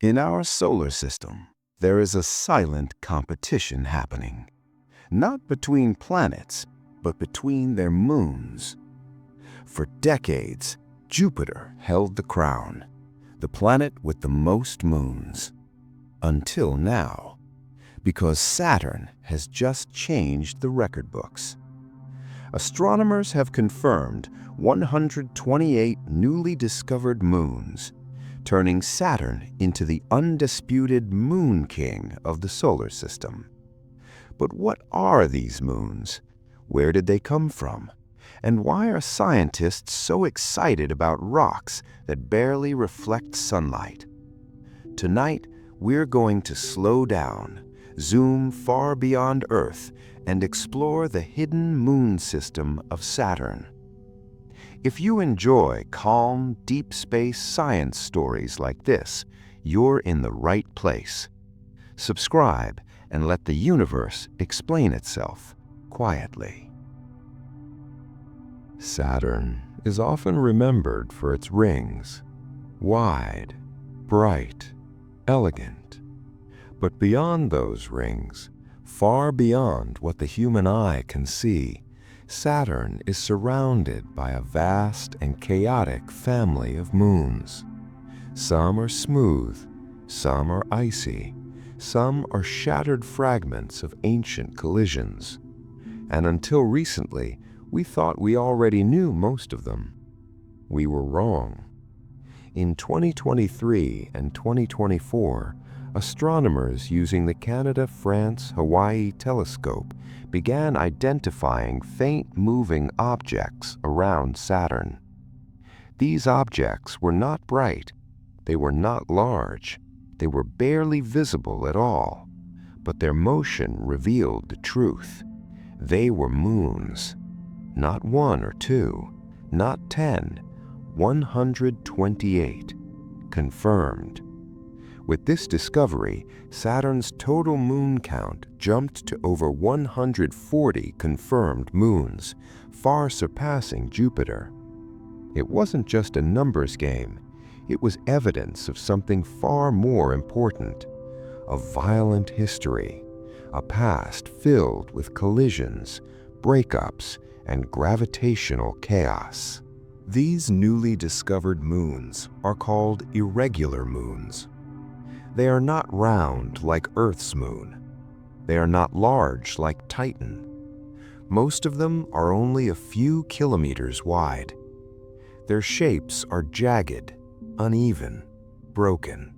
In our solar system, there is a silent competition happening, not between planets, but between their moons. For decades, Jupiter held the crown, the planet with the most moons. Until now, because Saturn has just changed the record books. Astronomers have confirmed 128 newly discovered moons, turning Saturn into the undisputed moon king of the solar system. But what are these moons? Where did they come from? And why are scientists so excited about rocks that barely reflect sunlight? Tonight, we're going to slow down, zoom far beyond Earth, and explore the hidden moon system of Saturn. If you enjoy calm, deep space science stories like this, you're in the right place. Subscribe and let the universe explain itself quietly. Saturn is often remembered for its rings, wide, bright, elegant. But beyond those rings, far beyond what the human eye can see, Saturn is surrounded by a vast and chaotic family of moons. Some are smooth, some are icy, some are shattered fragments of ancient collisions. And until recently, we thought we already knew most of them. We were wrong. In 2023 and 2024, astronomers using the Canada-France-Hawaii telescope began identifying faint moving objects around Saturn. These objects were not bright, they were not large, they were barely visible at all, but their motion revealed the truth. They were moons. Not one or two, not 10, 128, confirmed. With this discovery, Saturn's total moon count jumped to over 140 confirmed moons, far surpassing Jupiter. It wasn't just a numbers game, it was evidence of something far more important, a violent history, a past filled with collisions, breakups, and gravitational chaos. These newly discovered moons are called irregular moons. They are not round like Earth's moon. They are not large like Titan. Most of them are only a few kilometers wide. Their shapes are jagged, uneven, broken.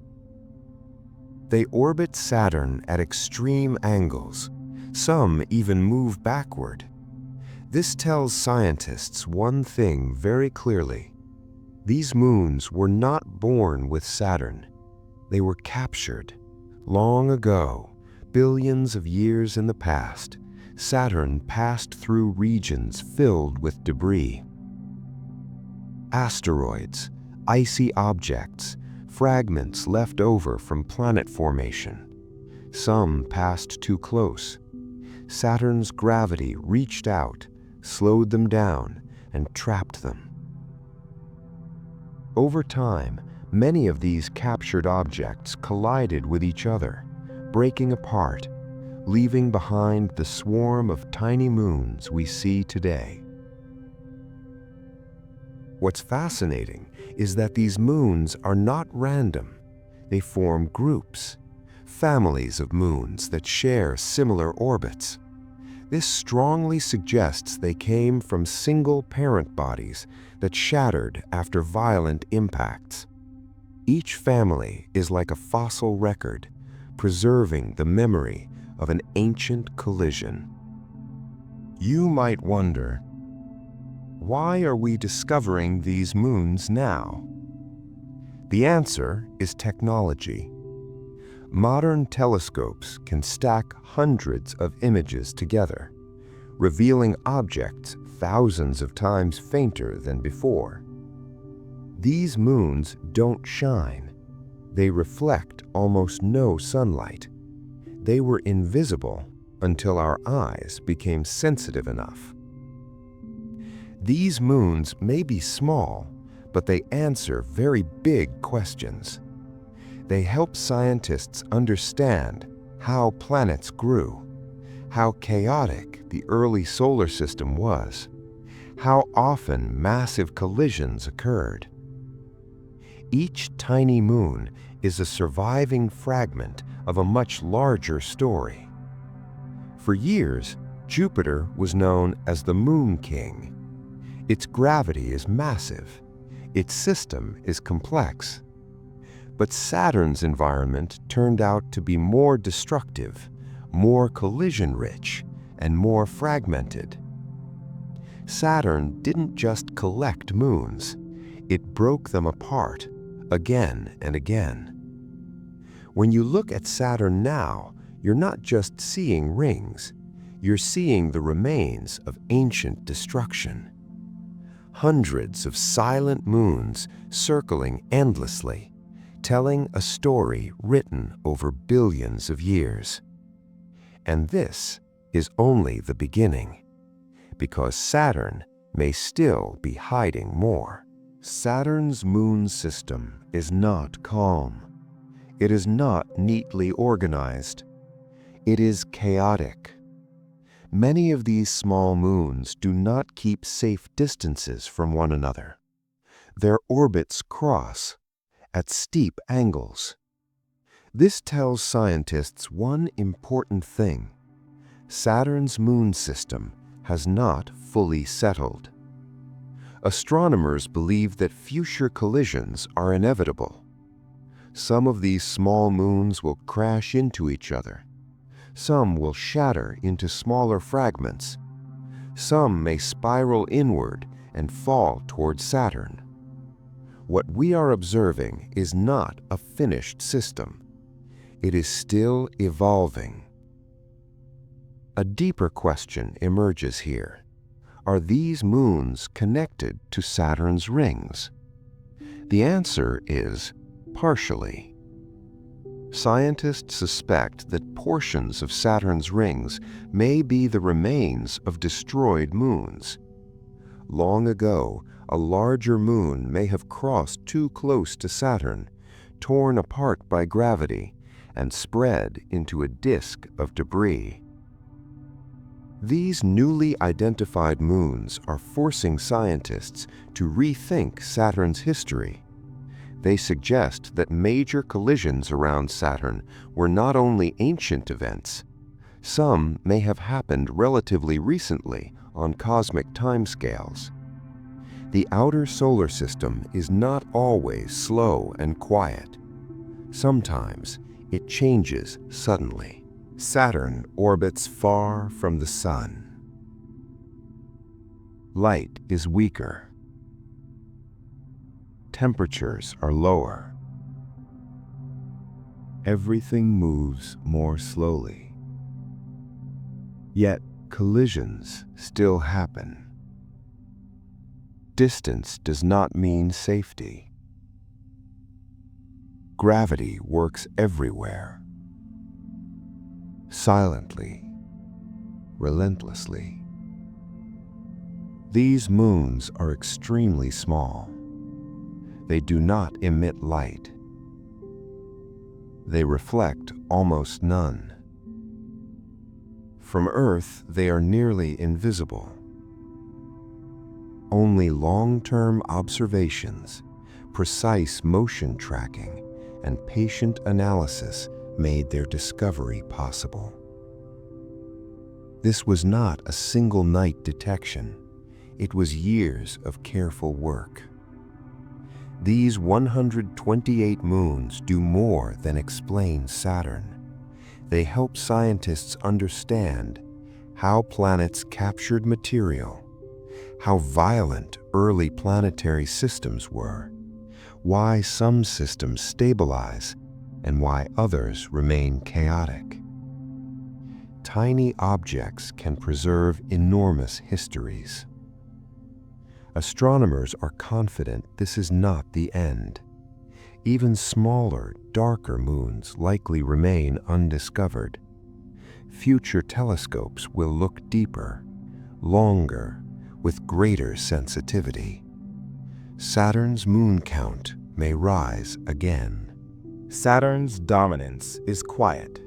They orbit Saturn at extreme angles. Some even move backward. This tells scientists one thing very clearly. These moons were not born with Saturn. They were captured. Long ago, billions of years in the past, Saturn passed through regions filled with debris. Asteroids, icy objects, fragments left over from planet formation. Some passed too close. Saturn's gravity reached out, slowed them down, and trapped them. Over time, many of these captured objects collided with each other, breaking apart, leaving behind the swarm of tiny moons we see today. What's fascinating is that these moons are not random. They form groups, families of moons that share similar orbits. This strongly suggests they came from single parent bodies that shattered after violent impacts. Each family is like a fossil record, preserving the memory of an ancient collision. You might wonder, why are we discovering these moons now? The answer is technology. Modern telescopes can stack hundreds of images together, revealing objects thousands of times fainter than before. These moons don't shine. They reflect almost no sunlight. They were invisible until our eyes became sensitive enough. These moons may be small, but they answer very big questions. They help scientists understand how planets grew, how chaotic the early solar system was, how often massive collisions occurred. Each tiny moon is a surviving fragment of a much larger story. For years, Jupiter was known as the Moon King. Its gravity is massive. Its system is complex. But Saturn's environment turned out to be more destructive, more collision-rich, and more fragmented. Saturn didn't just collect moons. It broke them apart again and again. When you look at Saturn now, you're not just seeing rings. You're seeing the remains of ancient destruction. Hundreds of silent moons circling endlessly, telling a story written over billions of years. And this is only the beginning, because Saturn may still be hiding more. Saturn's moon system is not calm. It is not neatly organized. It is chaotic. Many of these small moons do not keep safe distances from one another. Their orbits cross at steep angles. This tells scientists one important thing. Saturn's moon system has not fully settled. Astronomers believe that future collisions are inevitable. Some of these small moons will crash into each other. Some will shatter into smaller fragments. Some may spiral inward and fall towards Saturn. What we are observing is not a finished system. It is still evolving. A deeper question emerges here. Are these moons connected to Saturn's rings? The answer is partially. Scientists suspect that portions of Saturn's rings may be the remains of destroyed moons. Long ago, a larger moon may have crossed too close to Saturn, torn apart by gravity, and spread into a disk of debris. These newly identified moons are forcing scientists to rethink Saturn's history. They suggest that major collisions around Saturn were not only ancient events. Some may have happened relatively recently on cosmic timescales. The outer solar system is not always slow and quiet. Sometimes it changes suddenly. Saturn orbits far from the Sun. Light is weaker. Temperatures are lower. Everything moves more slowly. Yet collisions still happen. Distance does not mean safety. Gravity works everywhere. Silently, relentlessly. These moons are extremely small. They do not emit light. They reflect almost none. From Earth, they are nearly invisible. Only long-term observations, precise motion tracking, and patient analysis made their discovery possible. This was not a single night detection. It was years of careful work. These 128 moons do more than explain Saturn. They help scientists understand how planets captured material, how violent early planetary systems were, why some systems stabilize, and why others remain chaotic. Tiny objects can preserve enormous histories. Astronomers are confident this is not the end. Even smaller, darker moons likely remain undiscovered. Future telescopes will look deeper, longer, with greater sensitivity. Saturn's moon count may rise again. Saturn's dominance is quiet.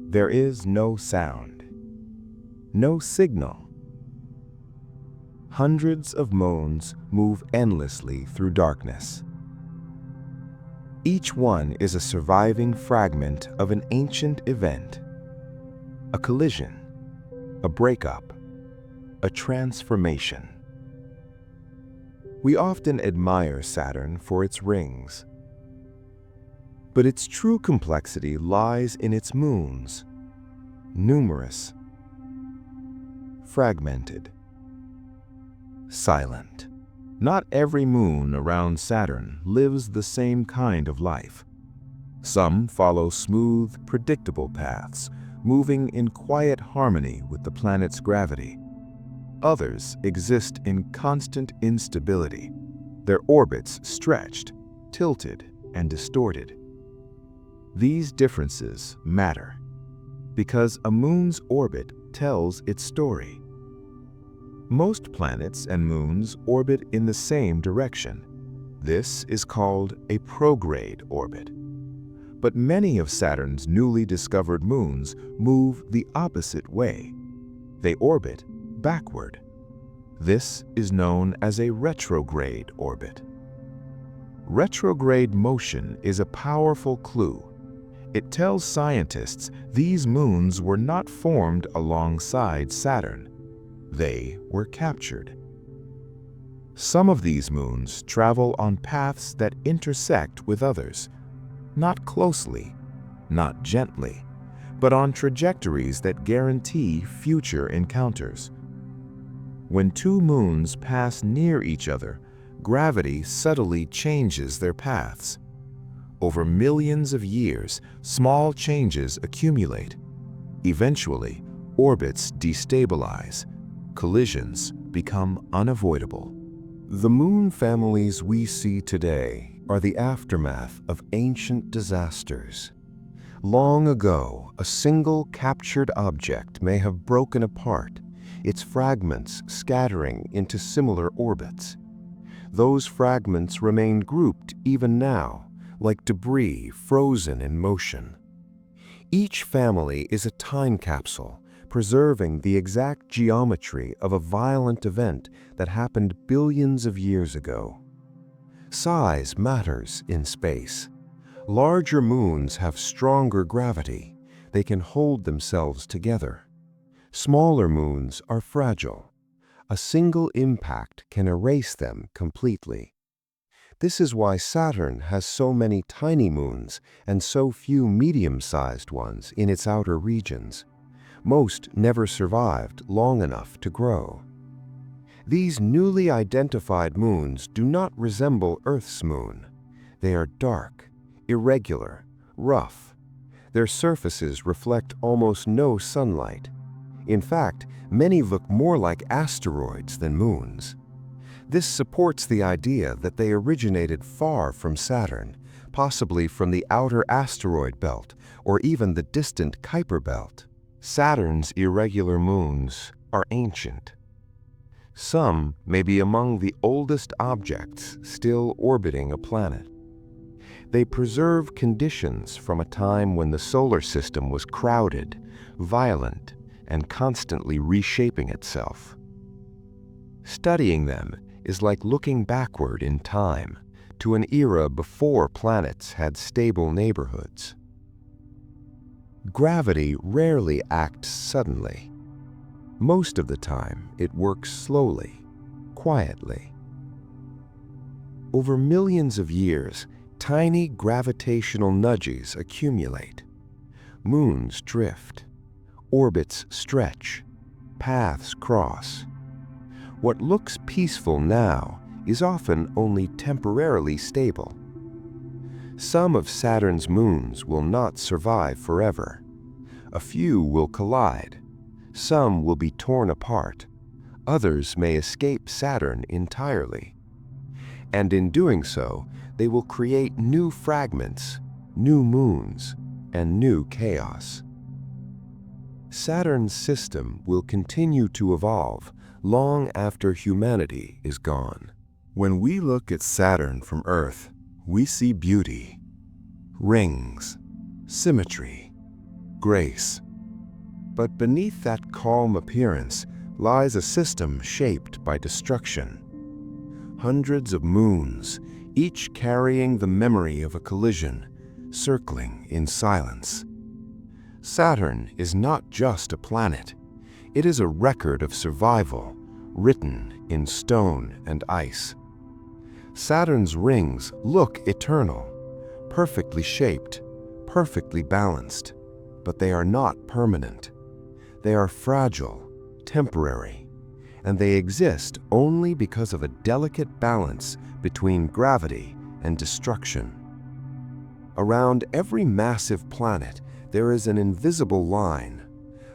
There is no sound, no signal. Hundreds of moons move endlessly through darkness. Each one is a surviving fragment of an ancient event, a collision, a breakup, a transformation. We often admire Saturn for its rings, but its true complexity lies in its moons, numerous, fragmented, silent. Not every moon around Saturn lives the same kind of life. Some follow smooth, predictable paths, moving in quiet harmony with the planet's gravity. Others exist in constant instability, their orbits stretched, tilted, and distorted. These differences matter because a moon's orbit tells its story. Most planets and moons orbit in the same direction. This is called a prograde orbit. But many of Saturn's newly discovered moons move the opposite way. They orbit backward. This is known as a retrograde orbit. Retrograde motion is a powerful clue. It tells scientists these moons were not formed alongside Saturn. They were captured. Some of these moons travel on paths that intersect with others, not closely, not gently, but on trajectories that guarantee future encounters. When two moons pass near each other, gravity subtly changes their paths. Over millions of years, small changes accumulate. Eventually, orbits destabilize. Collisions become unavoidable. The moon families we see today are the aftermath of ancient disasters. Long ago, a single captured object may have broken apart, its fragments scattering into similar orbits. Those fragments remain grouped even now, like debris frozen in motion. Each family is a time capsule, preserving the exact geometry of a violent event that happened billions of years ago. Size matters in space. Larger moons have stronger gravity. They can hold themselves together. Smaller moons are fragile. A single impact can erase them completely. This is why Saturn has so many tiny moons and so few medium-sized ones in its outer regions. Most never survived long enough to grow. These newly identified moons do not resemble Earth's moon. They are dark, irregular, rough. Their surfaces reflect almost no sunlight. In fact, many look more like asteroids than moons. This supports the idea that they originated far from Saturn, possibly from the outer asteroid belt or even the distant Kuiper belt. Saturn's irregular moons are ancient. Some may be among the oldest objects still orbiting a planet. They preserve conditions from a time when the solar system was crowded, violent, and constantly reshaping itself. Studying them is like looking backward in time to an era before planets had stable neighborhoods. Gravity rarely acts suddenly. Most of the time, it works slowly, quietly. Over millions of years, tiny gravitational nudges accumulate. Moons drift, orbits stretch, paths cross. What looks peaceful now is often only temporarily stable. Some of Saturn's moons will not survive forever. A few will collide. Some will be torn apart. Others may escape Saturn entirely. And in doing so, they will create new fragments, new moons, and new chaos. Saturn's system will continue to evolve long after humanity is gone. When we look at Saturn from Earth, we see beauty, rings, symmetry, grace. But beneath that calm appearance lies a system shaped by destruction. Hundreds of moons, each carrying the memory of a collision, circling in silence. Saturn is not just a planet. It is a record of survival, written in stone and ice. Saturn's rings look eternal, perfectly shaped, perfectly balanced, but they are not permanent. They are fragile, temporary, and they exist only because of a delicate balance between gravity and destruction. Around every massive planet, there is an invisible line,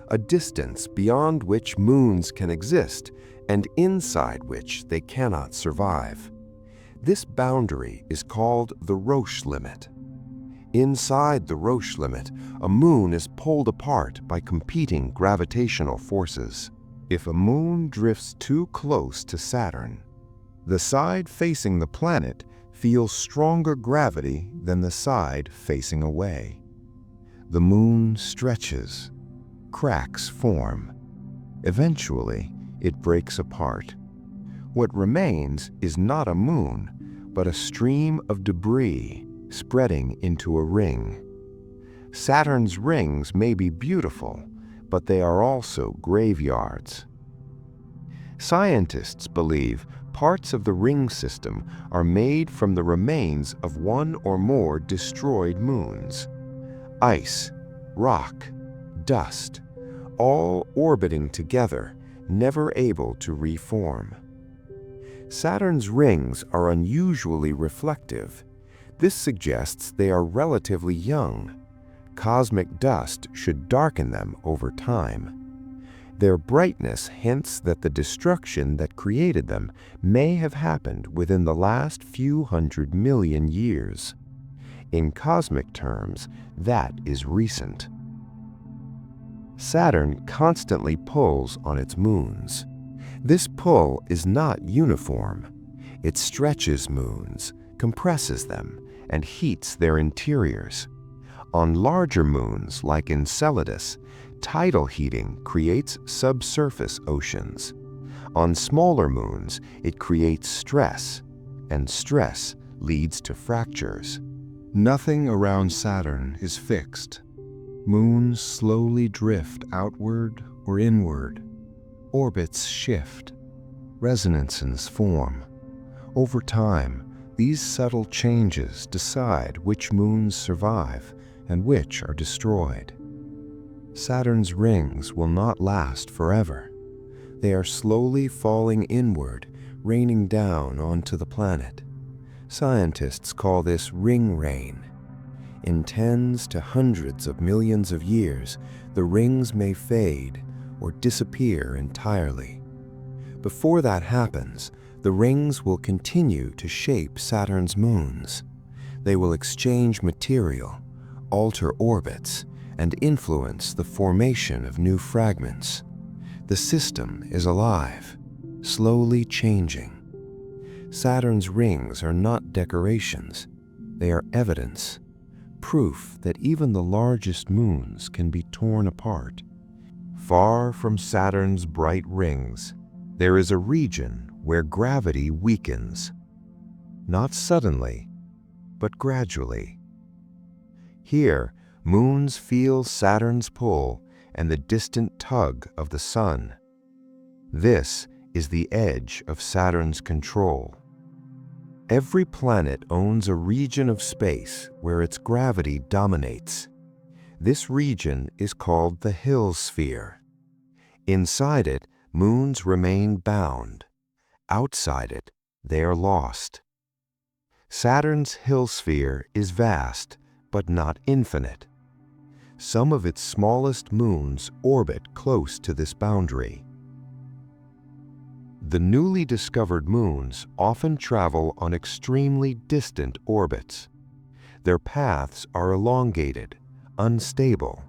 a distance beyond which moons can exist and inside which they cannot survive. This boundary is called the Roche limit. Inside the Roche limit, a moon is pulled apart by competing gravitational forces. If a moon drifts too close to Saturn, the side facing the planet feels stronger gravity than the side facing away. The moon stretches, cracks form. Eventually, it breaks apart. What remains is not a moon, but a stream of debris spreading into a ring. Saturn's rings may be beautiful, but they are also graveyards. Scientists believe parts of the ring system are made from the remains of one or more destroyed moons. Ice, rock, dust, all orbiting together, never able to reform. Saturn's rings are unusually reflective. This suggests they are relatively young. Cosmic dust should darken them over time. Their brightness hints that the destruction that created them may have happened within the last few 100 million years. In cosmic terms, that is recent. Saturn constantly pulls on its moons. This pull is not uniform. It stretches moons, compresses them, and heats their interiors. On larger moons, like Enceladus, tidal heating creates subsurface oceans. On smaller moons, it creates stress, and stress leads to fractures. Nothing around Saturn is fixed. Moons slowly drift outward or inward. Orbits shift. Resonances form. Over time, these subtle changes decide which moons survive and which are destroyed. Saturn's rings will not last forever. They are slowly falling inward, raining down onto the planet. Scientists call this ring rain. In tens to hundreds of millions of years, the rings may fade or disappear entirely. Before that happens, the rings will continue to shape Saturn's moons. They will exchange material, alter orbits, and influence the formation of new fragments. The system is alive, slowly changing. Saturn's rings are not decorations. They are evidence, proof that even the largest moons can be torn apart. Far from Saturn's bright rings, there is a region where gravity weakens. Not suddenly, but gradually. Here, moons feel Saturn's pull and the distant tug of the Sun. This is the edge of Saturn's control. Every planet owns a region of space where its gravity dominates. This region is called the Hill sphere. Inside it, moons remain bound. Outside it, they are lost. Saturn's Hill sphere is vast, but not infinite. Some of its smallest moons orbit close to this boundary. The newly discovered moons often travel on extremely distant orbits. Their paths are elongated, unstable.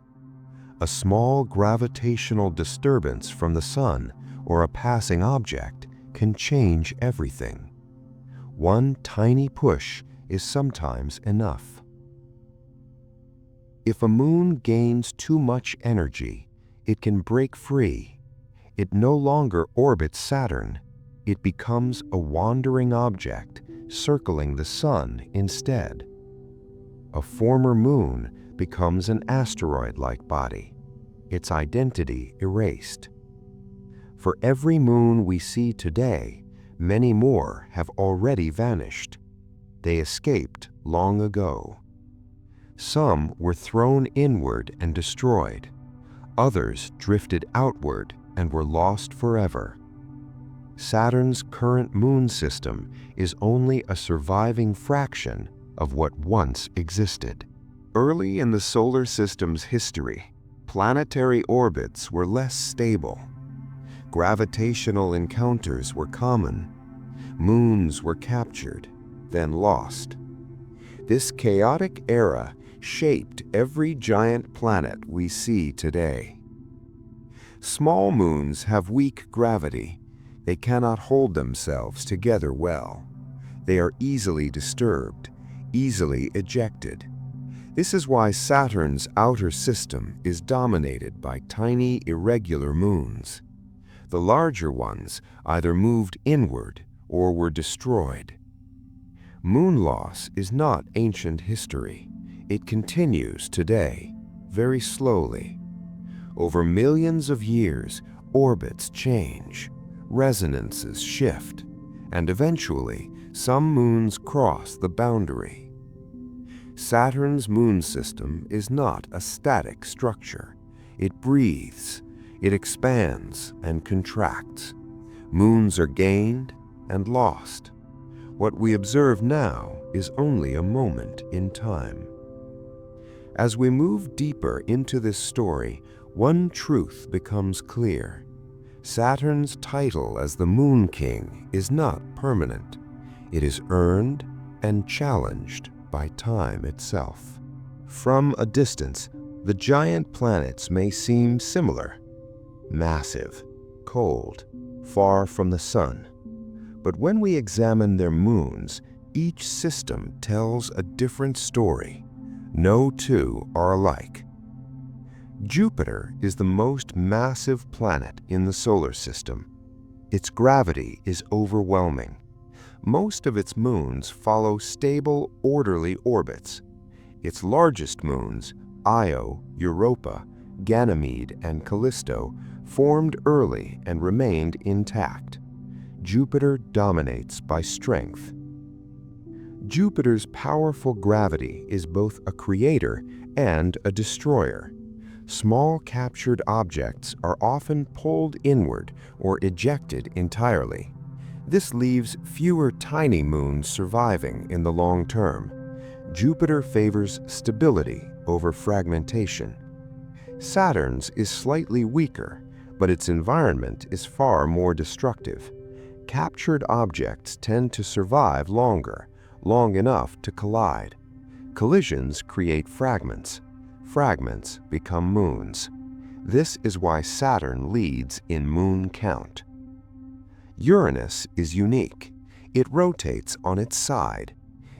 A small gravitational disturbance from the Sun or a passing object can change everything. One tiny push is sometimes enough. If a moon gains too much energy, it can break free. It no longer orbits Saturn. It becomes a wandering object, circling the Sun instead. A former moon becomes an asteroid-like body, its identity erased. For every moon we see today, many more have already vanished. They escaped long ago. Some were thrown inward and destroyed. Others drifted outward and were lost forever. Saturn's current moon system is only a surviving fraction of what once existed. Early in the solar system's history, planetary orbits were less stable. Gravitational encounters were common. Moons were captured, then lost. This chaotic era shaped every giant planet we see today. Small moons have weak gravity. They cannot hold themselves together well. They are easily disturbed, easily ejected. This is why Saturn's outer system is dominated by tiny, irregular moons. The larger ones either moved inward or were destroyed. Moon loss is not ancient history. It continues today, very slowly. Over millions of years, orbits change, resonances shift, and eventually, some moons cross the boundary. Saturn's moon system is not a static structure. It breathes, it expands and contracts. Moons are gained and lost. What we observe now is only a moment in time. As we move deeper into this story, one truth becomes clear. Saturn's title as the Moon King is not permanent. It is earned and challenged by time itself. From a distance, the giant planets may seem similar. Massive, cold, far from the Sun. But when we examine their moons, each system tells a different story. No two are alike. Jupiter is the most massive planet in the solar system. Its gravity is overwhelming. Most of its moons follow stable, orderly orbits. Its largest moons, Io, Europa, Ganymede, and Callisto, formed early and remained intact. Jupiter dominates by strength. Jupiter's powerful gravity is both a creator and a destroyer. Small captured objects are often pulled inward or ejected entirely. This leaves fewer tiny moons surviving in the long term. Jupiter favors stability over fragmentation. Saturn's is slightly weaker, but its environment is far more destructive. Captured objects tend to survive longer, long enough to collide. Collisions create fragments. Fragments become moons. This is why Saturn leads in moon count. Uranus is unique. It rotates on its side.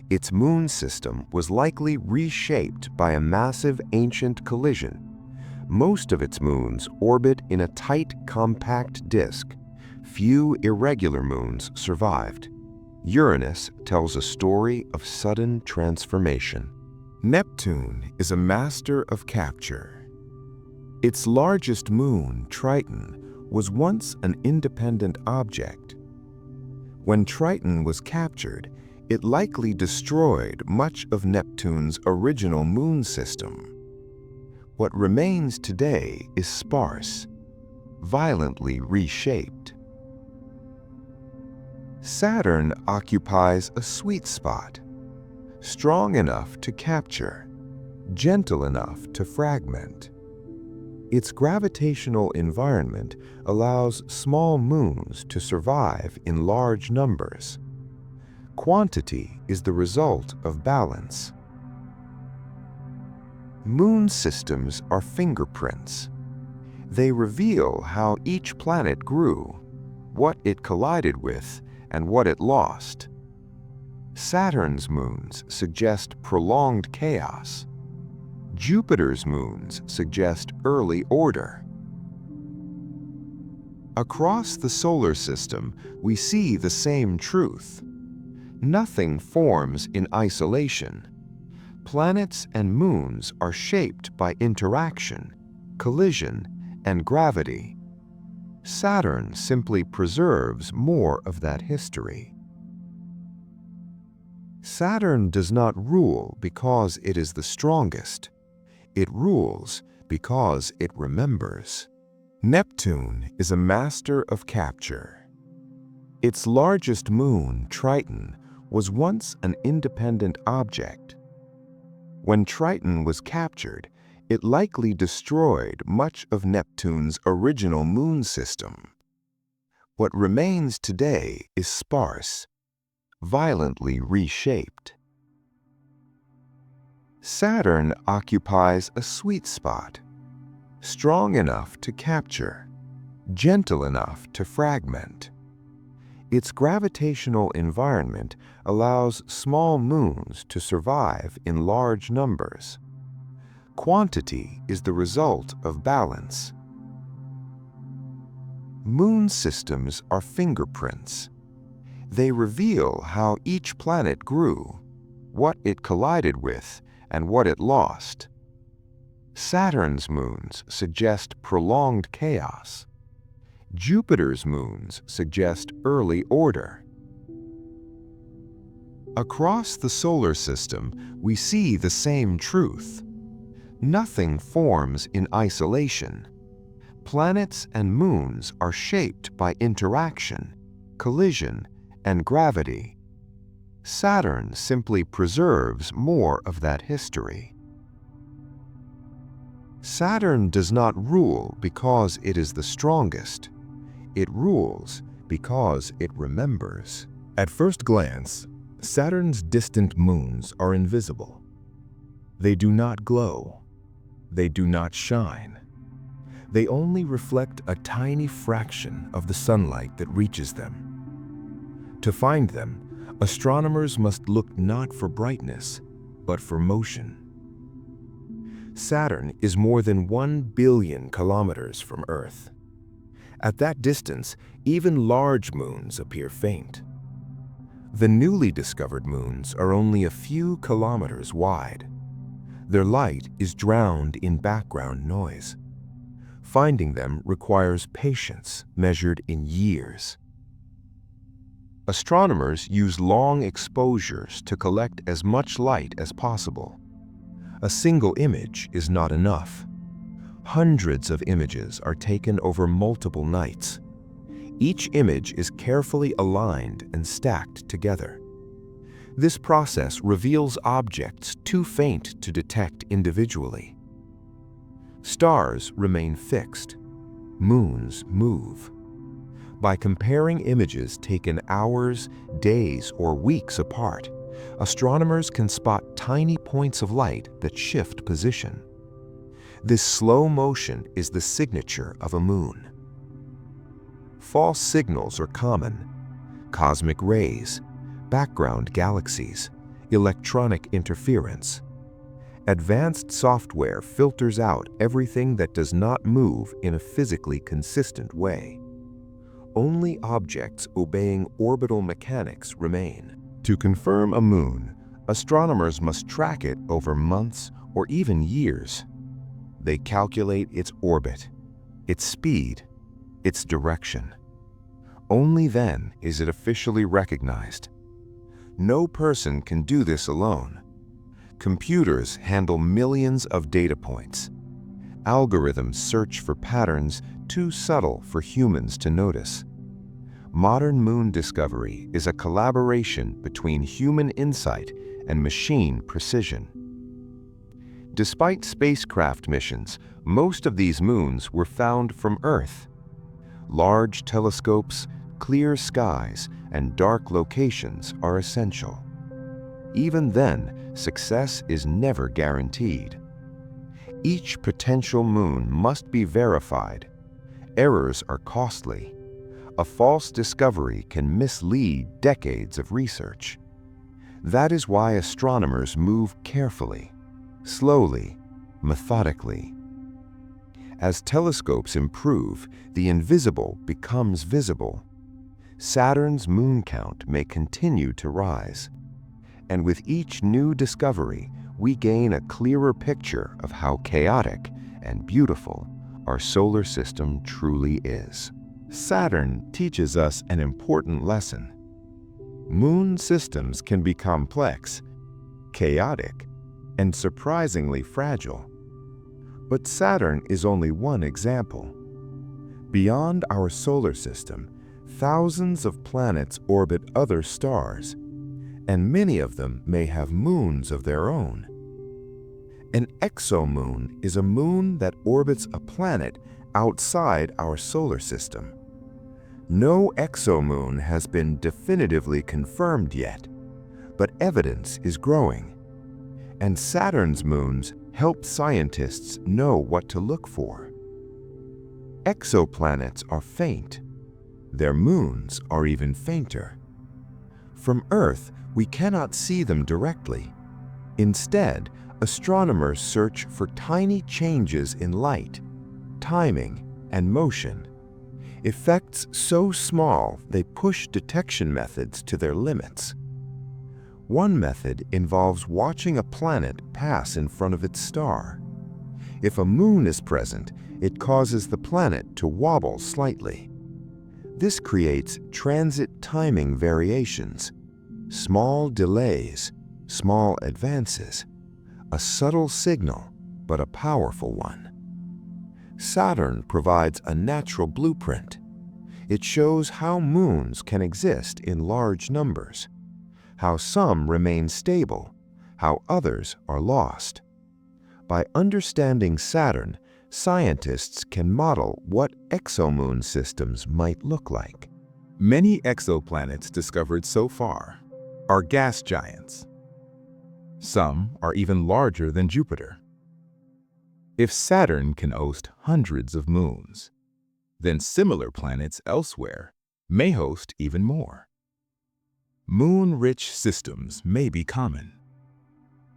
Its moon system was likely reshaped by a massive ancient collision. Most of its moons orbit in a tight, compact disk. Few irregular moons survived. Uranus tells a story of sudden transformation. Neptune is a master of capture. Its largest moon, Triton, was once an independent object. When Triton was captured, it likely destroyed much of Neptune's original moon system. What remains today is sparse, violently reshaped. Saturn occupies a sweet spot, strong enough to capture, gentle enough to fragment. Its gravitational environment allows small moons to survive in large numbers. Quantity is the result of balance. Moon systems are fingerprints. They reveal how each planet grew, what it collided with, and what it lost. Saturn's moons suggest prolonged chaos. Jupiter's moons suggest early order. Across the solar system, we see the same truth. Nothing forms in isolation. Planets and moons are shaped by interaction, collision, and gravity. Saturn simply preserves more of that history. Saturn does not rule because it is the strongest. It rules because it remembers. Neptune is a master of capture. Its largest moon, Triton, was once an independent object. When Triton was captured, it likely destroyed much of Neptune's original moon system. What remains today is sparse, violently reshaped. Saturn occupies a sweet spot, strong enough to capture, gentle enough to fragment. Its gravitational environment allows small moons to survive in large numbers. Quantity is the result of balance. Moon systems are fingerprints. They reveal how each planet grew, what it collided with, and what it lost. Saturn's moons suggest prolonged chaos. Jupiter's moons suggest early order. Across the solar system, we see the same truth. Nothing forms in isolation. Planets and moons are shaped by interaction, collision, and gravity. Saturn simply preserves more of that history. Saturn does not rule because it is the strongest. It rules because it remembers. At first glance, Saturn's distant moons are invisible. They do not glow. They do not shine. They only reflect a tiny fraction of the sunlight that reaches them. To find them, astronomers must look not for brightness, but for motion. Saturn is more than 1 billion kilometers from Earth. At that distance, even large moons appear faint. The newly discovered moons are only a few kilometers wide. Their light is drowned in background noise. Finding them requires patience measured in years. Astronomers use long exposures to collect as much light as possible. A single image is not enough. Hundreds of images are taken over multiple nights. Each image is carefully aligned and stacked together. This process reveals objects too faint to detect individually. Stars remain fixed. Moons move. By comparing images taken hours, days, or weeks apart, astronomers can spot tiny points of light that shift position. This slow motion is the signature of a moon. False signals are common. Cosmic rays, background galaxies, electronic interference. Advanced software filters out everything that does not move in a physically consistent way. Only objects obeying orbital mechanics remain. To confirm a moon, astronomers must track it over months or even years. They calculate its orbit, its speed, its direction. Only then is it officially recognized. No person can do this alone. Computers handle millions of data points. Algorithms search for patterns too subtle for humans to notice. Modern moon discovery is a collaboration between human insight and machine precision. Despite spacecraft missions, most of these moons were found from Earth. Large telescopes, clear skies, and dark locations are essential. Even then, success is never guaranteed. Each potential moon must be verified. Errors are costly. A false discovery can mislead decades of research. That is why astronomers move carefully, slowly, methodically. As telescopes improve, the invisible becomes visible. Saturn's moon count may continue to rise. And with each new discovery, we gain a clearer picture of how chaotic and beautiful our solar system truly is. Saturn teaches us an important lesson. Moon systems can be complex, chaotic, and surprisingly fragile. But Saturn is only one example. Beyond our solar system, thousands of planets orbit other stars, and many of them may have moons of their own. An exomoon is a moon that orbits a planet outside our solar system. No exomoon has been definitively confirmed yet, but evidence is growing. And Saturn's moons help scientists know what to look for. Exoplanets are faint. Their moons are even fainter. From Earth, we cannot see them directly. Instead, astronomers search for tiny changes in light, timing, and motion. Effects so small they push detection methods to their limits. One method involves watching a planet pass in front of its star. If a moon is present, it causes the planet to wobble slightly. This creates transit timing variations, small delays, small advances, a subtle signal, but a powerful one. Saturn provides a natural blueprint. It shows how moons can exist in large numbers, how some remain stable, how others are lost. By understanding Saturn, scientists can model what exomoon systems might look like. Many exoplanets discovered so far are gas giants. Some are even larger than Jupiter. If Saturn can host hundreds of moons, then similar planets elsewhere may host even more. Moon-rich systems may be common.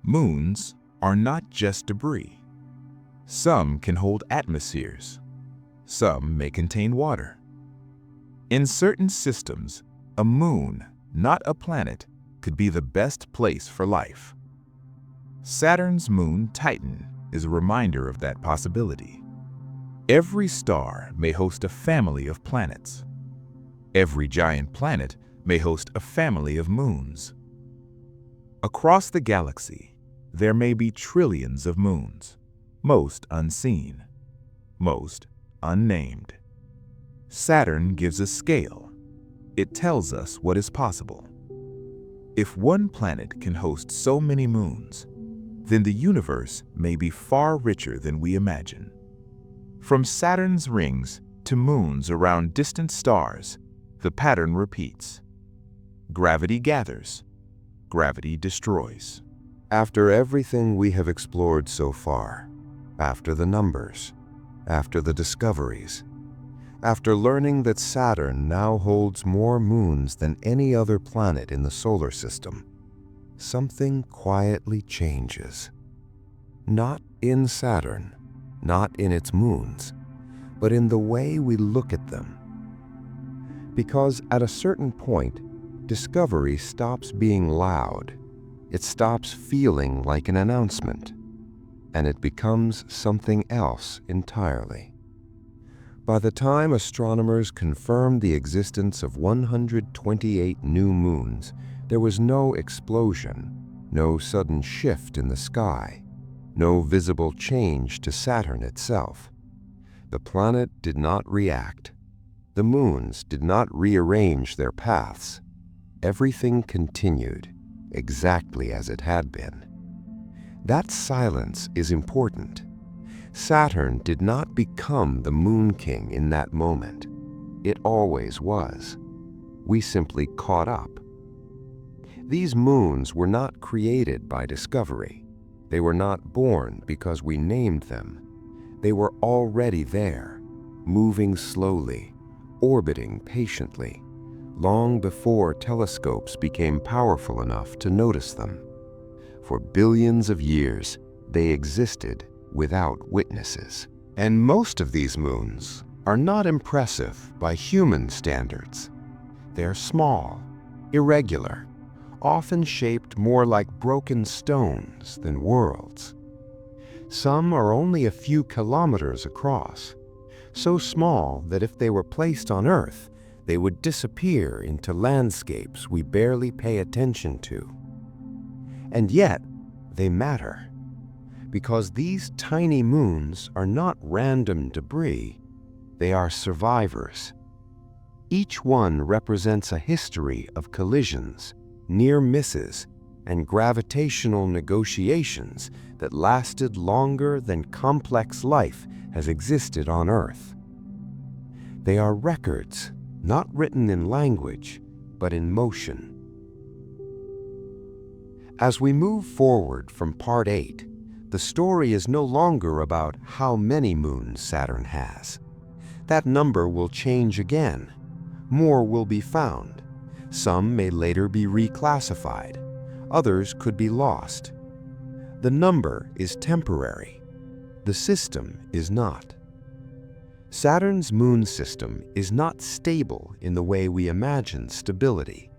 Moons are not just debris. Some can hold atmospheres. Some may contain water. In certain systems, a moon, not a planet, could be the best place for life. Saturn's moon Titan is a reminder of that possibility. Every star may host a family of planets. Every giant planet may host a family of moons. Across the galaxy, there may be trillions of moons, most unseen, most unnamed. Saturn gives a scale. It tells us what is possible. If one planet can host so many moons, then the universe may be far richer than we imagine. From Saturn's rings to moons around distant stars, the pattern repeats. Gravity gathers, gravity destroys. After everything we have explored so far, after the numbers, after the discoveries, after learning that Saturn now holds more moons than any other planet in the solar system, something quietly changes. Not in Saturn, not in its moons, but in the way we look at them. Because at a certain point, discovery stops being loud. It stops feeling like an announcement, and it becomes something else entirely. By the time astronomers confirmed the existence of 128 new moons, there was no explosion, no sudden shift in the sky, no visible change to Saturn itself. The planet did not react. The moons did not rearrange their paths. Everything continued exactly as it had been. That silence is important. Saturn did not become the Moon King in that moment. It always was. We simply caught up. These moons were not created by discovery. They were not born because we named them. They were already there, moving slowly, orbiting patiently, long before telescopes became powerful enough to notice them. For billions of years, they existed without witnesses. And most of these moons are not impressive by human standards. They're small, irregular, often shaped more like broken stones than worlds. Some are only a few kilometers across, so small that if they were placed on Earth, they would disappear into landscapes we barely pay attention to. And yet, they matter, because these tiny moons are not random debris, they are survivors. Each one represents a history of collisions, near misses, and gravitational negotiations that lasted longer than complex life has existed on Earth. They are records, not written in language, but in motion. As we move forward from Part 8, the story is no longer about how many moons Saturn has. That number will change again. More will be found. Some may later be reclassified. Others could be lost. The number is temporary. The system is not. Saturn's moon system is not stable in the way we imagine stability.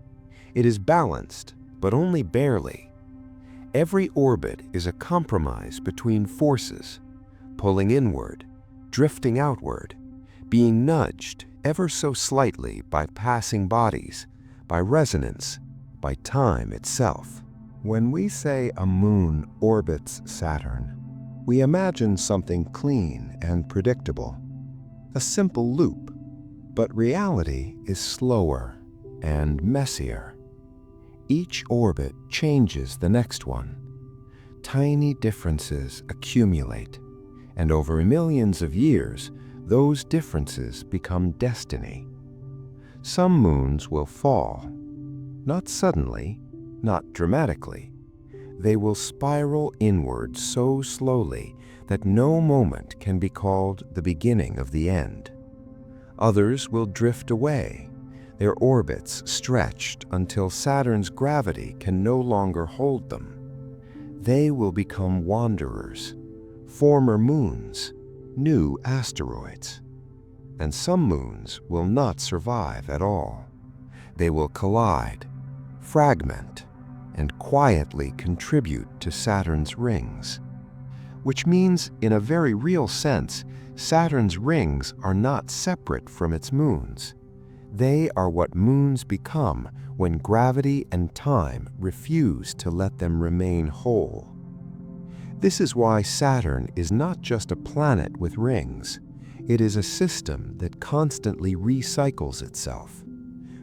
It is balanced, but only barely. Every orbit is a compromise between forces, pulling inward, drifting outward, being nudged ever so slightly by passing bodies, by resonance, by time itself. When we say a moon orbits Saturn, we imagine something clean and predictable, a simple loop. But reality is slower and messier. Each orbit changes the next one. Tiny differences accumulate, and over millions of years, those differences become destiny. Some moons will fall, not suddenly, not dramatically. They will spiral inward so slowly that no moment can be called the beginning of the end. Others will drift away, their orbits stretched until Saturn's gravity can no longer hold them. They will become wanderers, former moons, new asteroids. And some moons will not survive at all. They will collide, fragment, and quietly contribute to Saturn's rings. Which means, in a very real sense, Saturn's rings are not separate from its moons. They are what moons become when gravity and time refuse to let them remain whole. This is why Saturn is not just a planet with rings. It is a system that constantly recycles itself.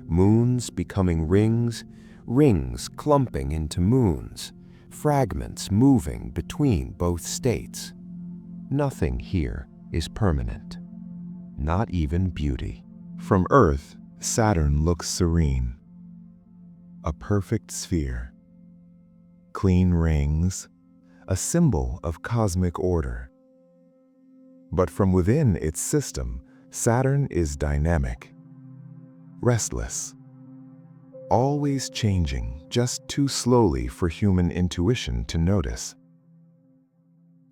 Moons becoming rings, rings clumping into moons, fragments moving between both states. Nothing here is permanent, not even beauty. From Earth, Saturn looks serene. A perfect sphere. Clean rings, a symbol of cosmic order. But from within its system, Saturn is dynamic, restless, always changing, just too slowly for human intuition to notice.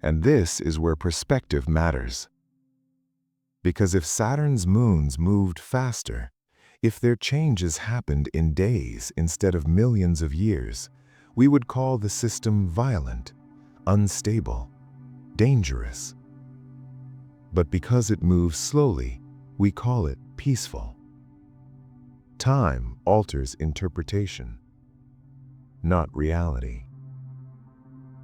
And this is where perspective matters. Because if Saturn's moons moved faster, if their changes happened in days instead of millions of years, we would call the system violent, unstable, dangerous. But because it moves slowly, we call it peaceful. Time alters interpretation, not reality.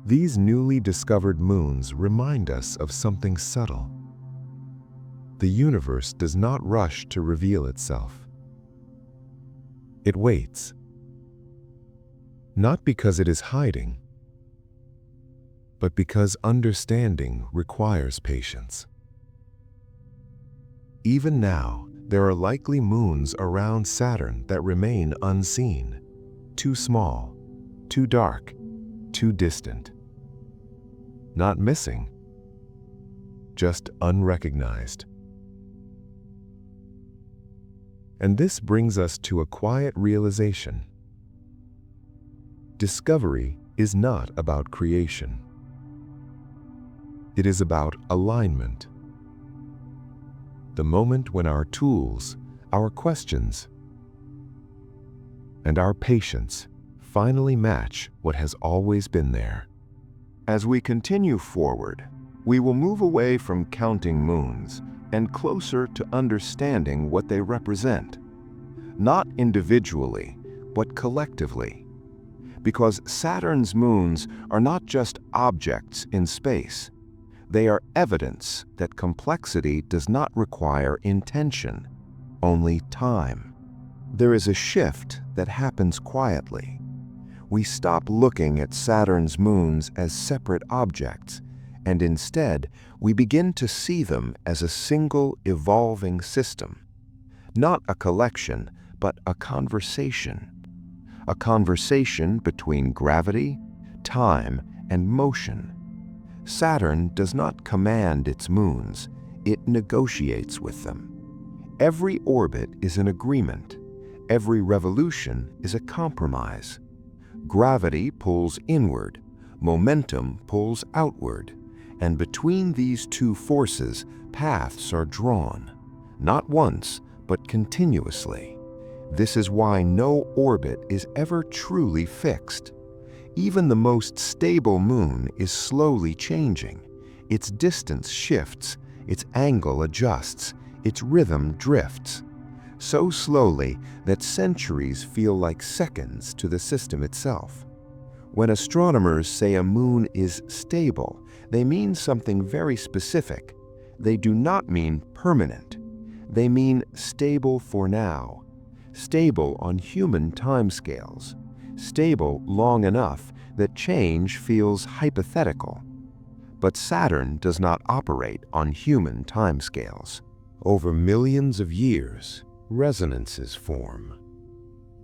These newly discovered moons remind us of something subtle. The universe does not rush to reveal itself. It waits. Not because it is hiding, but because understanding requires patience. Even now, there are likely moons around Saturn that remain unseen, too small, too dark, too distant. Not missing, just unrecognized. And this brings us to a quiet realization. Discovery is not about creation. It is about alignment. The moment when our tools, our questions, and our patience finally match what has always been there. As we continue forward, we will move away from counting moons and closer to understanding what they represent, not individually, but collectively. Because Saturn's moons are not just objects in space. They are evidence that complexity does not require intention, only time. There is a shift that happens quietly. We stop looking at Saturn's moons as separate objects, and instead we begin to see them as a single evolving system. Not a collection, but a conversation. A conversation between gravity, time, and motion. Saturn does not command its moons, it negotiates with them. Every orbit is an agreement. Every revolution is a compromise. Gravity pulls inward, momentum pulls outward, and between these two forces, paths are drawn, not once, but continuously. This is why no orbit is ever truly fixed. Even the most stable moon is slowly changing. Its distance shifts, its angle adjusts, its rhythm drifts. So slowly that centuries feel like seconds to the system itself. When astronomers say a moon is stable, they mean something very specific. They do not mean permanent. They mean stable for now, stable on human timescales, stable long enough that change feels hypothetical. But Saturn does not operate on human timescales. Over millions of years, resonances form.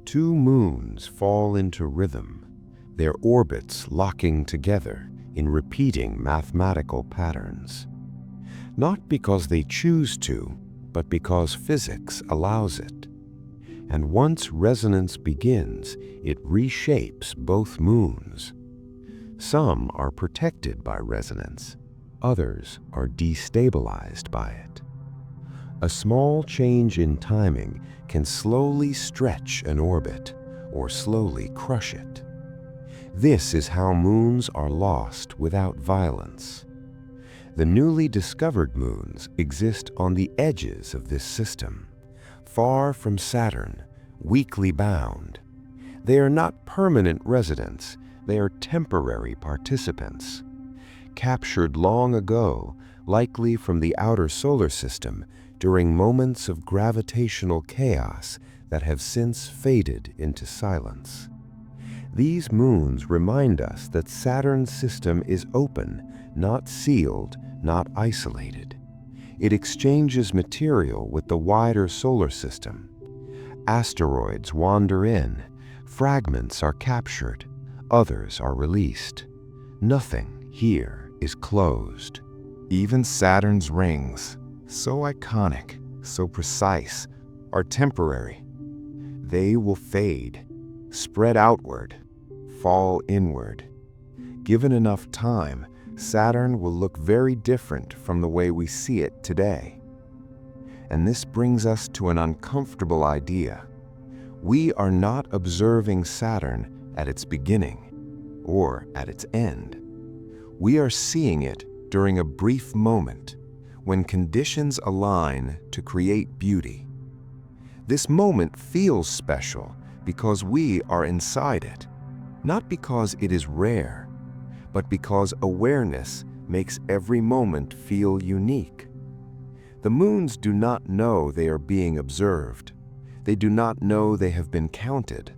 Two moons fall into rhythm, their orbits locking together in repeating mathematical patterns. Not because they choose to, but because physics allows it. And once resonance begins, it reshapes both moons. Some are protected by resonance, others are destabilized by it. A small change in timing can slowly stretch an orbit or slowly crush it. This is how moons are lost without violence. The newly discovered moons exist on the edges of this system, far from Saturn, weakly bound. They are not permanent residents, they are temporary participants. Captured long ago, likely from the outer solar system, during moments of gravitational chaos that have since faded into silence. These moons remind us that Saturn's system is open, not sealed, not isolated. It exchanges material with the wider solar system. Asteroids wander in, fragments are captured, others are released. Nothing here is closed. Even Saturn's rings, so iconic, so precise, are temporary. They will fade, spread outward, fall inward. Given enough time, Saturn will look very different from the way we see it today. And this brings us to an uncomfortable idea. We are not observing Saturn at its beginning or at its end. We are seeing it during a brief moment when conditions align to create beauty. This moment feels special because we are inside it, not because it is rare, but because awareness makes every moment feel unique. The moons do not know they are being observed. They do not know they have been counted.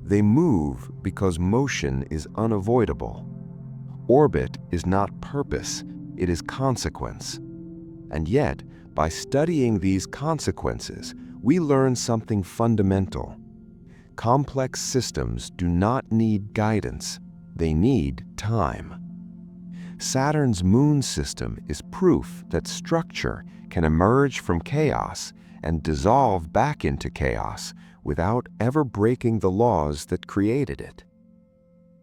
They move because motion is unavoidable. Orbit is not purpose, it is consequence. And yet, by studying these consequences, we learn something fundamental. Complex systems do not need guidance, they need time. Saturn's moon system is proof that structure can emerge from chaos and dissolve back into chaos without ever breaking the laws that created it.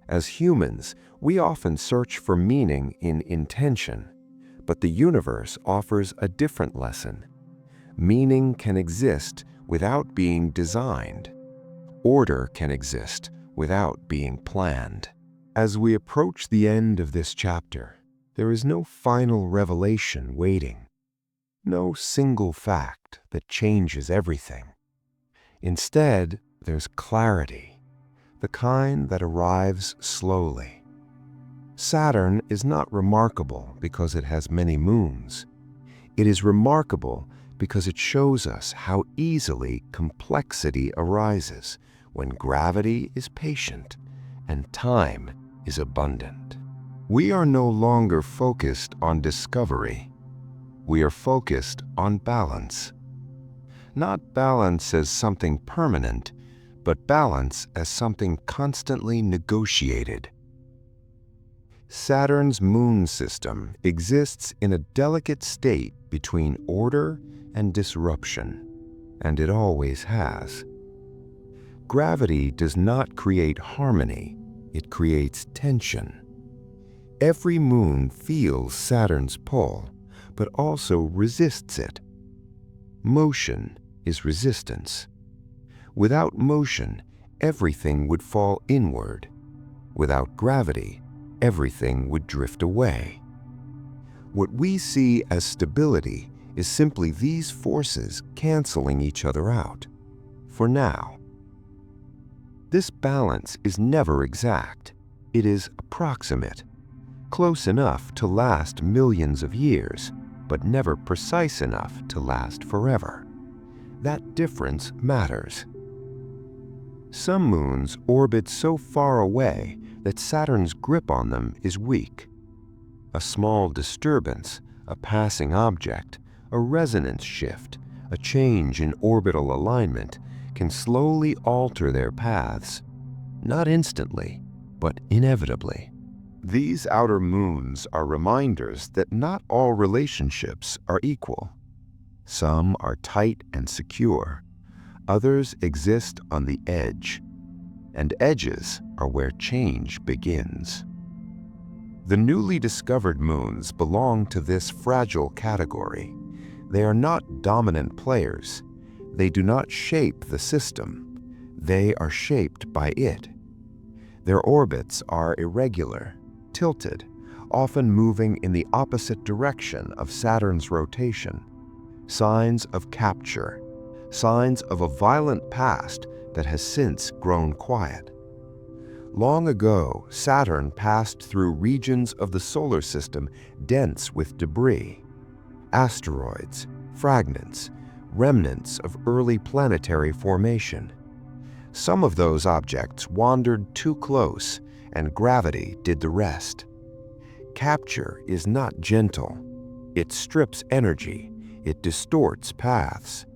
As humans, we often search for meaning in intention. But the universe offers a different lesson. Meaning can exist without being designed. Order can exist without being planned. As we approach the end of this chapter, there is no final revelation waiting. No single fact that changes everything. Instead, there's clarity, the kind that arrives slowly. Saturn is not remarkable because it has many moons. It is remarkable because it shows us how easily complexity arises when gravity is patient and time is abundant. We are no longer focused on discovery. We are focused on balance. Not balance as something permanent, but balance as something constantly negotiated. Saturn's moon system exists in a delicate state between order and disruption, and it always has. Gravity does not create harmony, it creates tension. Every moon feels Saturn's pull, but also resists it. Motion is resistance. Without motion, everything would fall inward. Without gravity, everything would drift away. What we see as stability is simply these forces canceling each other out. For now. This balance is never exact. It is approximate. Close enough to last millions of years, but never precise enough to last forever. That difference matters. Some moons orbit so far away that Saturn's grip on them is weak. A small disturbance, a passing object, a resonance shift, a change in orbital alignment can slowly alter their paths, not instantly, but inevitably. These outer moons are reminders that not all relationships are equal. Some are tight and secure. Others exist on the edge. And edges are where change begins. The newly discovered moons belong to this fragile category. They are not dominant players. They do not shape the system. They are shaped by it. Their orbits are irregular, tilted, often moving in the opposite direction of Saturn's rotation. Signs of capture, signs of a violent past that has since grown quiet. Long ago, Saturn passed through regions of the solar system dense with debris, asteroids, fragments, remnants of early planetary formation. Some of those objects wandered too close, and gravity did the rest. Capture is not gentle. It strips energy. It distorts paths.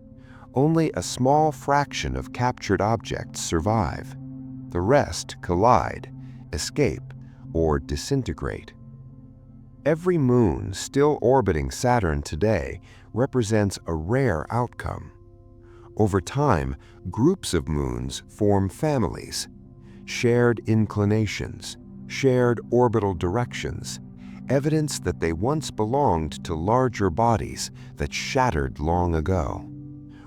Only a small fraction of captured objects survive. The rest collide, escape, or disintegrate. Every moon still orbiting Saturn today represents a rare outcome. Over time, groups of moons form families, shared inclinations, shared orbital directions, evidence that they once belonged to larger bodies that shattered long ago.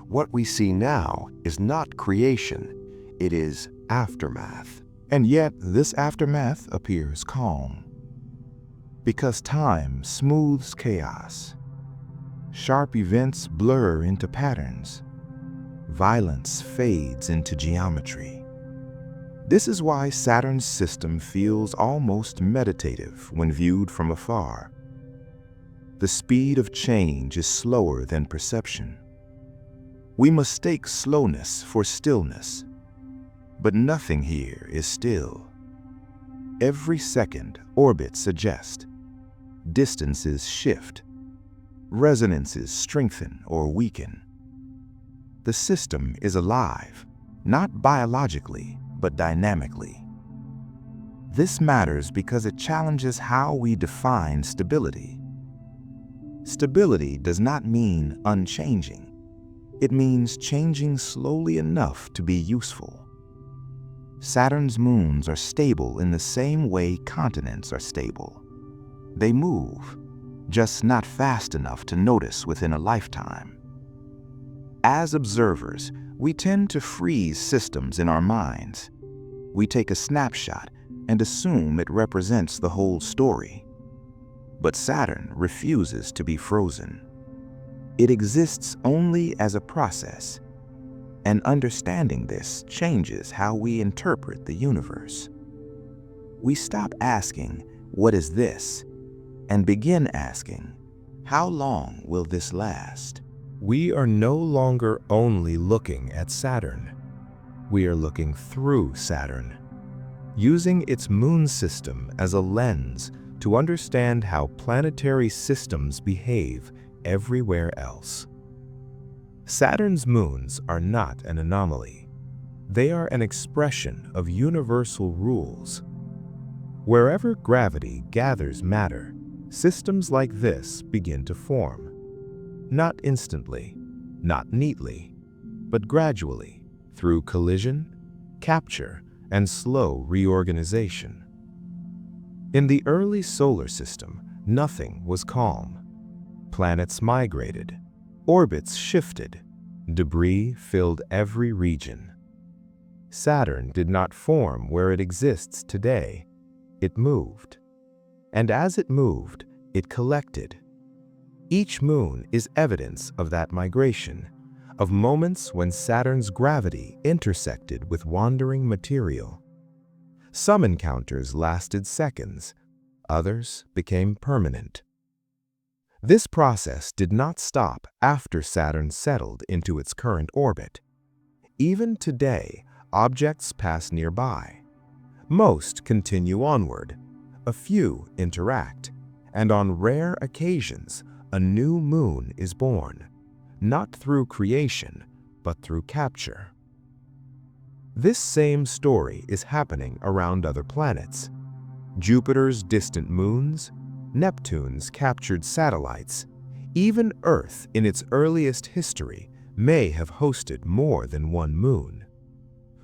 What we see now is not creation, it is aftermath. And yet this aftermath appears calm. Because time smooths chaos. Sharp events blur into patterns. Violence fades into geometry. This is why Saturn's system feels almost meditative when viewed from afar. The speed of change is slower than perception. We mistake slowness for stillness, but nothing here is still. Every second, orbits adjust, distances shift, resonances strengthen or weaken. The system is alive, not biologically, but dynamically. This matters because it challenges how we define stability. Stability does not mean unchanging. It means changing slowly enough to be useful. Saturn's moons are stable in the same way continents are stable. They move, just not fast enough to notice within a lifetime. As observers, we tend to freeze systems in our minds. We take a snapshot and assume it represents the whole story. But Saturn refuses to be frozen. It exists only as a process, and understanding this changes how we interpret the universe. We stop asking, "What is this?" and begin asking, "How long will this last?" We are no longer only looking at Saturn. We are looking through Saturn, using its moon system as a lens to understand how planetary systems behave everywhere else. Saturn's moons are not an anomaly. They are an expression of universal rules. Wherever gravity gathers matter, systems like this begin to form. Not instantly, not neatly, but gradually, through collision, capture, and slow reorganization. In the early solar system, nothing was calm. Planets migrated, orbits shifted, debris filled every region. Saturn did not form where it exists today. It moved. And as it moved, it collected. Each moon is evidence of that migration, of moments when Saturn's gravity intersected with wandering material. Some encounters lasted seconds, others became permanent. This process did not stop after Saturn settled into its current orbit. Even today, objects pass nearby. Most continue onward, a few interact, and on rare occasions, a new moon is born, not through creation, but through capture. This same story is happening around other planets. Jupiter's distant moons, Neptune's captured satellites, even Earth in its earliest history may have hosted more than one moon.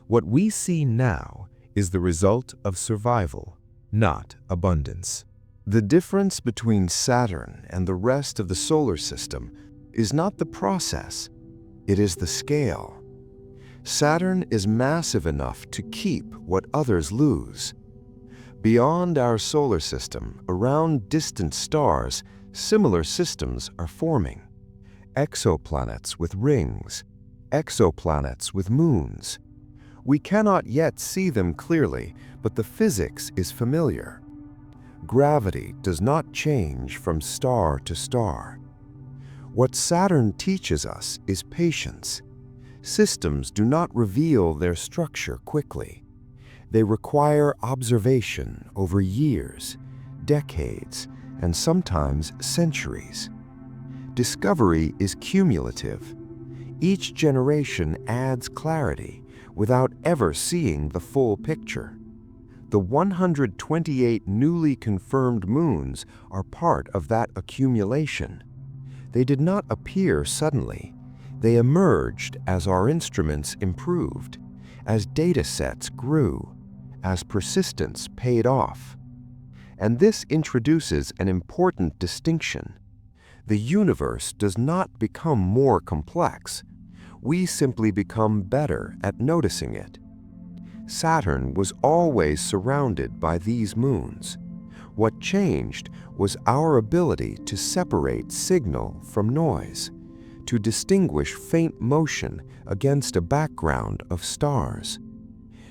What we see now is the result of survival, not abundance. The difference between Saturn and the rest of the solar system is not the process, it is the scale. Saturn is massive enough to keep what others lose. Beyond our solar system, around distant stars, similar systems are forming. Exoplanets with rings, exoplanets with moons. We cannot yet see them clearly, but the physics is familiar. Gravity does not change from star to star. What Saturn teaches us is patience. Systems do not reveal their structure quickly. They require observation over years, decades, and sometimes centuries. Discovery is cumulative. Each generation adds clarity without ever seeing the full picture. The 128 newly confirmed moons are part of that accumulation. They did not appear suddenly. They emerged as our instruments improved, as data sets grew, as persistence paid off. And this introduces an important distinction. The universe does not become more complex. We simply become better at noticing it. Saturn was always surrounded by these moons. What changed was our ability to separate signal from noise, to distinguish faint motion against a background of stars.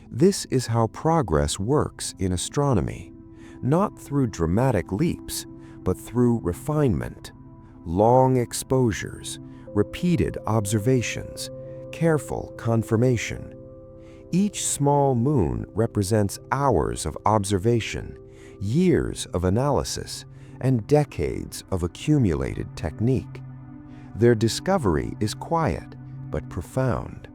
This is how progress works in astronomy, not through dramatic leaps, but through refinement, long exposures, repeated observations, careful confirmation. Each small moon represents hours of observation, years of analysis, and decades of accumulated technique. Their discovery is quiet but profound.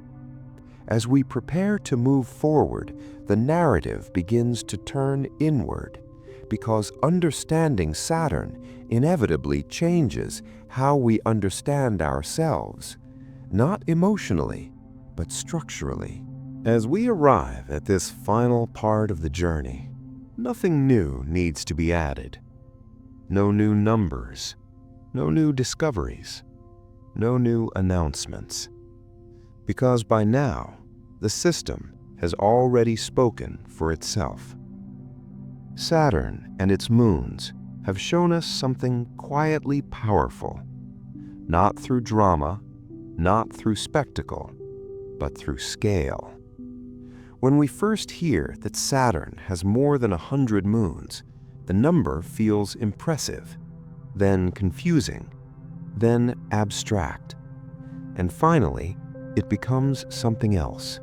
As we prepare to move forward, the narrative begins to turn inward, because understanding Saturn inevitably changes how we understand ourselves, not emotionally, but structurally. As we arrive at this final part of the journey, nothing new needs to be added. no new numbers, no new discoveries, no new announcements. Because by now, the system has already spoken for itself. Saturn and its moons have shown us something quietly powerful, not through drama, not through spectacle, but through scale. When we first hear that Saturn has more than 100 moons, the number feels impressive, then confusing, then abstract, and finally, it becomes something else.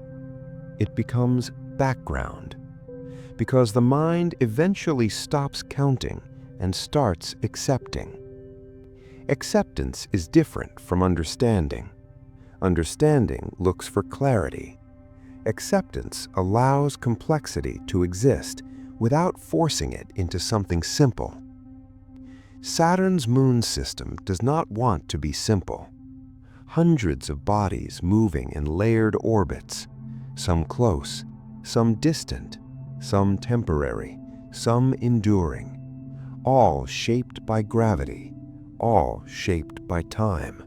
It becomes background, because the mind eventually stops counting and starts accepting. Acceptance is different from understanding. Understanding looks for clarity. Acceptance allows complexity to exist without forcing it into something simple. Saturn's moon system does not want to be simple. Hundreds of bodies moving in layered orbits, some close, some distant, some temporary, some enduring, all shaped by gravity, all shaped by time.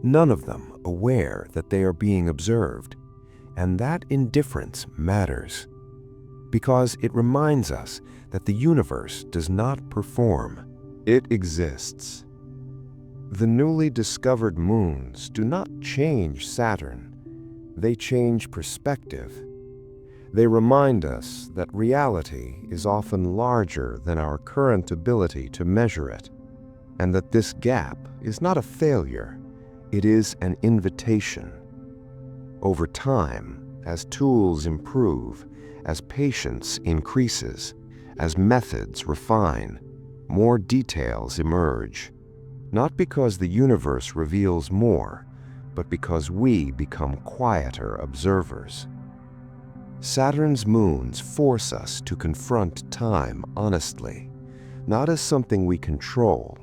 None of them aware that they are being observed, and that indifference matters, because it reminds us that the universe does not perform, it exists. The newly discovered moons do not change Saturn, they change perspective. They remind us that reality is often larger than our current ability to measure it, and that this gap is not a failure, it is an invitation. Over time, as tools improve, as patience increases, as methods refine, more details emerge, not because the universe reveals more, but because we become quieter observers. Saturn's moons force us to confront time honestly, not as something we control,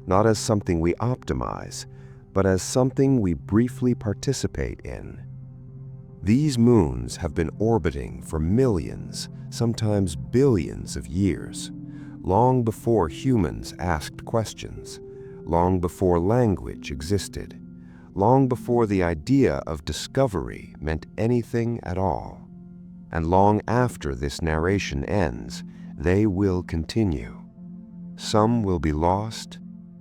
not as something we optimize, but as something we briefly participate in. These moons have been orbiting for millions, sometimes billions of years, long before humans asked questions, long before language existed, long before the idea of discovery meant anything at all. And long after this narration ends, they will continue. Some will be lost,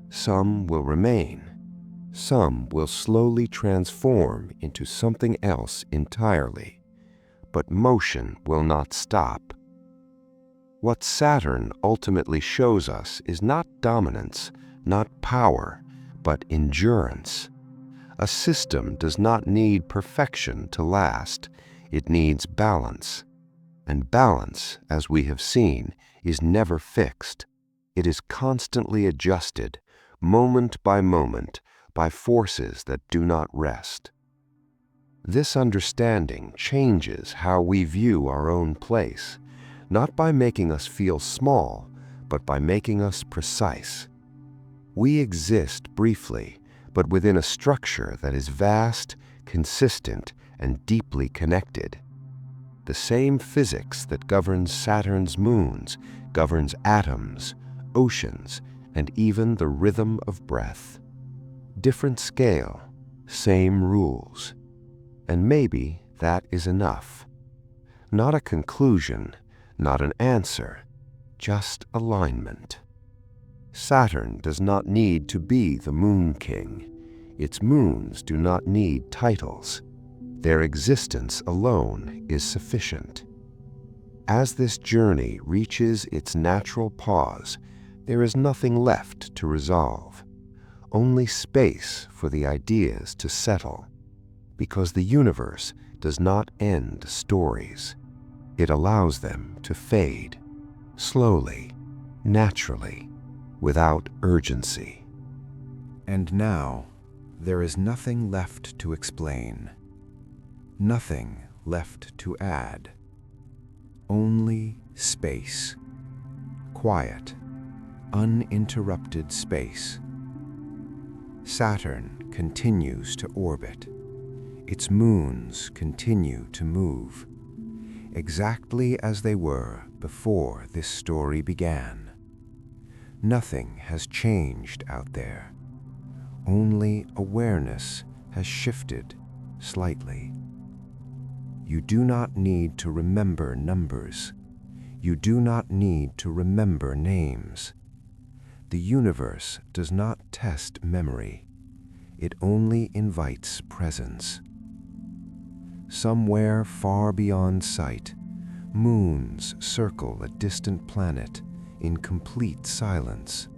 some will remain, some will slowly transform into something else entirely, but motion will not stop. What Saturn ultimately shows us is not dominance, not power, but endurance. A system does not need perfection to last, it needs balance. And balance, as we have seen, is never fixed. It is constantly adjusted, moment by moment, by forces that do not rest. This understanding changes how we view our own place, not by making us feel small, but by making us precise. We exist briefly, but within a structure that is vast, consistent, and deeply connected. The same physics that governs Saturn's moons governs atoms, oceans, and even the rhythm of breath. Different scale, same rules. And maybe that is enough. Not a conclusion, not an answer, just alignment. Saturn does not need to be the Moon King. Its moons do not need titles. Their existence alone is sufficient. As this journey reaches its natural pause, there is nothing left to resolve, only space for the ideas to settle, because the universe does not end stories. It allows them to fade, slowly, naturally, without urgency. And now, there is nothing left to explain. Nothing left to add. Only space. Quiet, uninterrupted space. Saturn continues to orbit. Its moons continue to move, exactly as they were before this story began. Nothing has changed out there. Only awareness has shifted slightly. You do not need to remember numbers. You do not need to remember names. The universe does not test memory. It only invites presence. Somewhere far beyond sight, moons circle a distant planet in complete silence.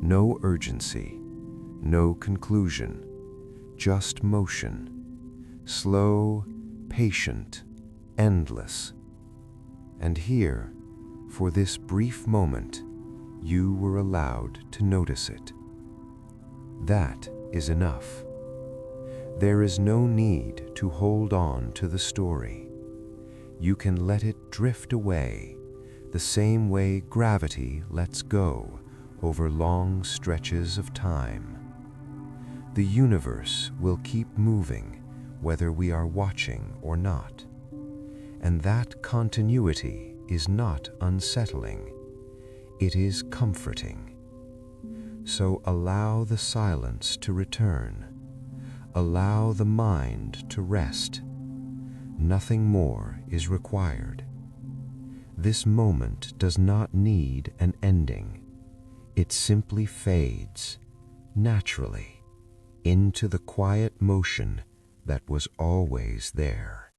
No urgency, no conclusion, just motion. Slow, patient, endless. And here, for this brief moment, you were allowed to notice it. That is enough. There is no need to hold on to the story. You can let it drift away, the same way gravity lets go over long stretches of time. The universe will keep moving whether we are watching or not. And that continuity is not unsettling. It is comforting. So allow the silence to return. Allow the mind to rest. Nothing more is required. This moment does not need an ending. It simply fades, naturally, into the quiet motion that was always there.